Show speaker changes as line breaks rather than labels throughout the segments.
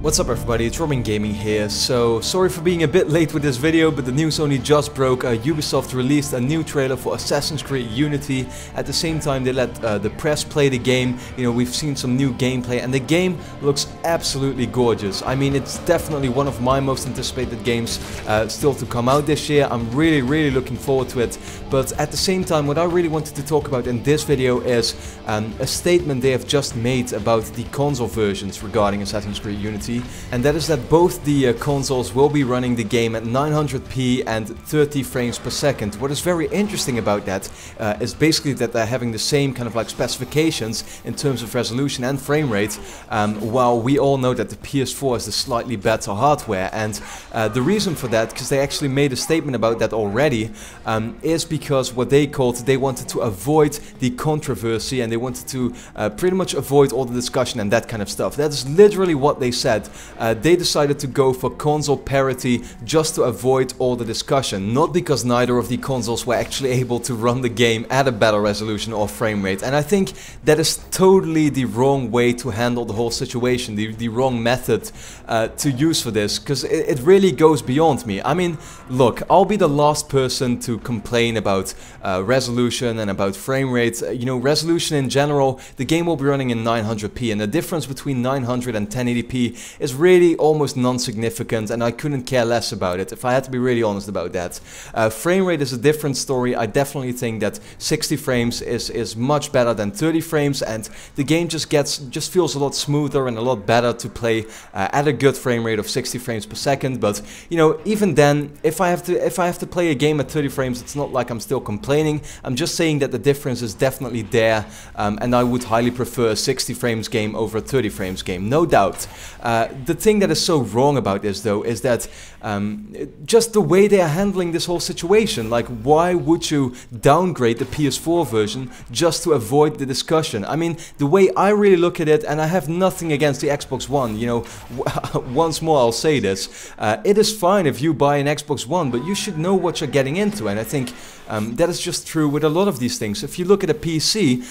What's up everybody, it's RobinGaming here. So, sorry for being a bit late with this video, but the news only just broke. Ubisoft released a new trailer for Assassin's Creed Unity. At the same time they let the press play the game. You know, we've seen some new gameplay and the game looks absolutely gorgeous. I mean, it's definitely one of my most anticipated games still to come out this year. I'm really looking forward to it. But at the same time, what I really wanted to talk about in this video is a statement they have just made about the console versions regarding Assassin's Creed Unity. And that is that both the consoles will be running the game at 900p and 30 frames per second. What is very interesting about that is basically that they're having the same kind of like specifications in terms of resolution and frame rate, while we all know that the PS4 is the slightly better hardware. And the reason for that, because they actually made a statement about that already, is because what they wanted to avoid the controversy and they wanted to pretty much avoid all the discussion and that kind of stuff. That is literally what they said. They decided to go for console parity just to avoid all the discussion, not because neither of the consoles were actually able to run the game at a better resolution or frame rate. And I think that is totally the wrong way to handle the whole situation, the wrong method to use for this, because it really goes beyond me. I mean, look, I'll be the last person to complain about resolution and about frame rate. You know, resolution in general, the game will be running in 900p, and the difference between 900 and 1080p is really almost non-significant, and I couldn't care less about it, if I had to be really honest about that. Frame rate is a different story. I definitely think that 60 frames is much better than 30 frames, and the game just feels a lot smoother and a lot better to play at a good frame rate of 60 frames per second. But you know, even then, if I have to play a game at 30 frames, it's not like I'm still complaining. I'm just saying that the difference is definitely there, and I would highly prefer a 60 frames game over a 30 frames game, no doubt. The thing that is so wrong about this though is that just the way they are handling this whole situation. Like, why would you downgrade the PS4 version just to avoid the discussion? I mean, the way I really look at it, and I have nothing against the Xbox One, you know, once more I'll say this, it is fine if you buy an Xbox One, but you should know what you're getting into. And I think that is just true with a lot of these things. If you look at a PC,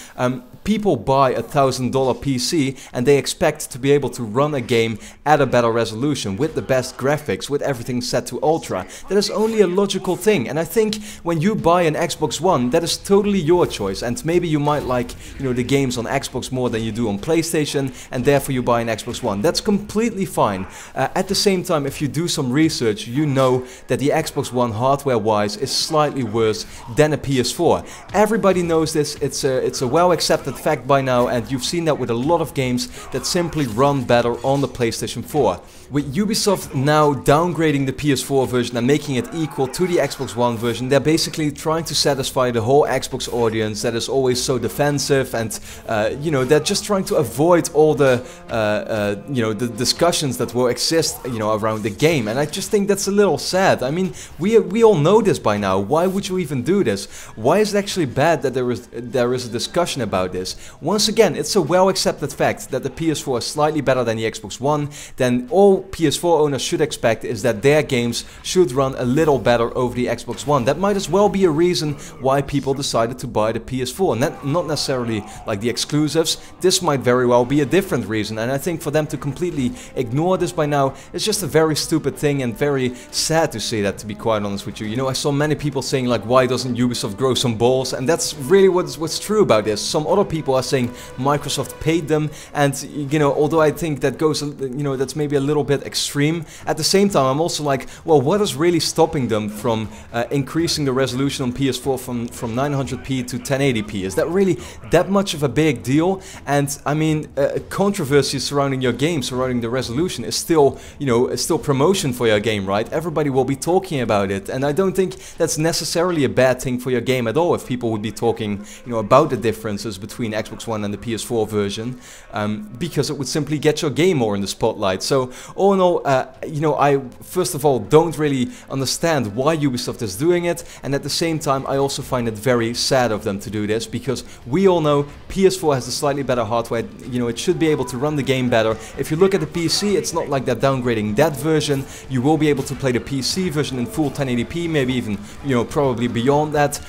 people buy a $1,000 PC and they expect to be able to run a game at a better resolution with the best graphics, with everything set to ultra. That is only a logical thing, and I think when you buy an Xbox One, that is totally your choice. And maybe you might like, you know, the games on Xbox more than you do on PlayStation, and therefore you buy an Xbox One. That's completely fine. At the same time, if you do some research, you know that the Xbox One hardware-wise is slightly worse than a PS4. Everybody knows this. It's a well-accepted fact by now, and you've seen that with a lot of games that simply run better on the PlayStation 4. With Ubisoft now downgrading the PS4 version and making it equal to the Xbox One version, they're basically trying to satisfy the whole Xbox audience that is always so defensive, and you know, they're just trying to avoid all the you know, the discussions that will exist, you know, around the game. And I just think that's a little sad. I mean, we all know this by now. Why would you even do this? Why is it actually bad that there is a discussion about this? Once again, it's a well-accepted fact that the PS4 is slightly better than the Xbox One. Then all PS4 owners should expect is that their games should run a little better over the Xbox One. That might as well be a reason why people decided to buy the PS4. Not necessarily like the exclusives. This might very well be a different reason, and I think for them to completely ignore this by now is just a very stupid thing, and very sad to say that, to be quite honest with you. You know, I saw many people saying like, why doesn't Ubisoft grow some balls? And that's really what's true about this. Some other people are saying Microsoft paid them, and you know, although I think that goes, you know, that's maybe a little bit extreme, at the same time I'm also like, well, what is really stopping them from increasing the resolution on PS4 from 900p to 1080p? Is that really that much of a big deal? And I mean, controversy surrounding your game, surrounding the resolution, is still, you know, is still promotion for your game, right? Everybody will be talking about it, and I don't think that's necessarily a bad thing for your game at all if people would be talking, you know, about the differences between Xbox One and the PS4 version, because it would simply get your game more in the spotlight. So all in all, you know, I first of all don't really understand why Ubisoft is doing it, and at the same time I also find it very sad of them to do this, because we all know PS4 has a slightly better hardware. You know, it should be able to run the game better. If you look at the PC, it's not like they're downgrading that version. You will be able to play the PC version in full 1080p, maybe even, you know, probably beyond that.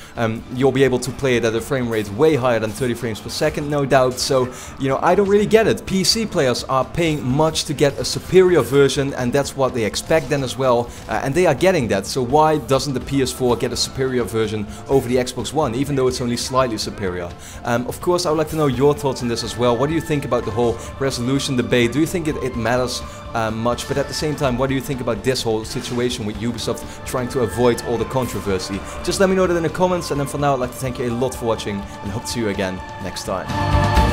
You'll be able to play it at a frame rate way higher than 30 frames per second, no doubt. So, you know, I don't really get it. PC players are paying much to get a superior superior version, and that's what they expect then as well, and they are getting that. So why doesn't the PS4 get a superior version over the Xbox One, even though it's only slightly superior? Of course, I would like to know your thoughts on this as well. What do you think about the whole resolution debate? Do you think it matters much? But at the same time, what do you think about this whole situation with Ubisoft trying to avoid all the controversy? Just let me know that in the comments, and then for now I'd like to thank you a lot for watching and hope to see you again next time.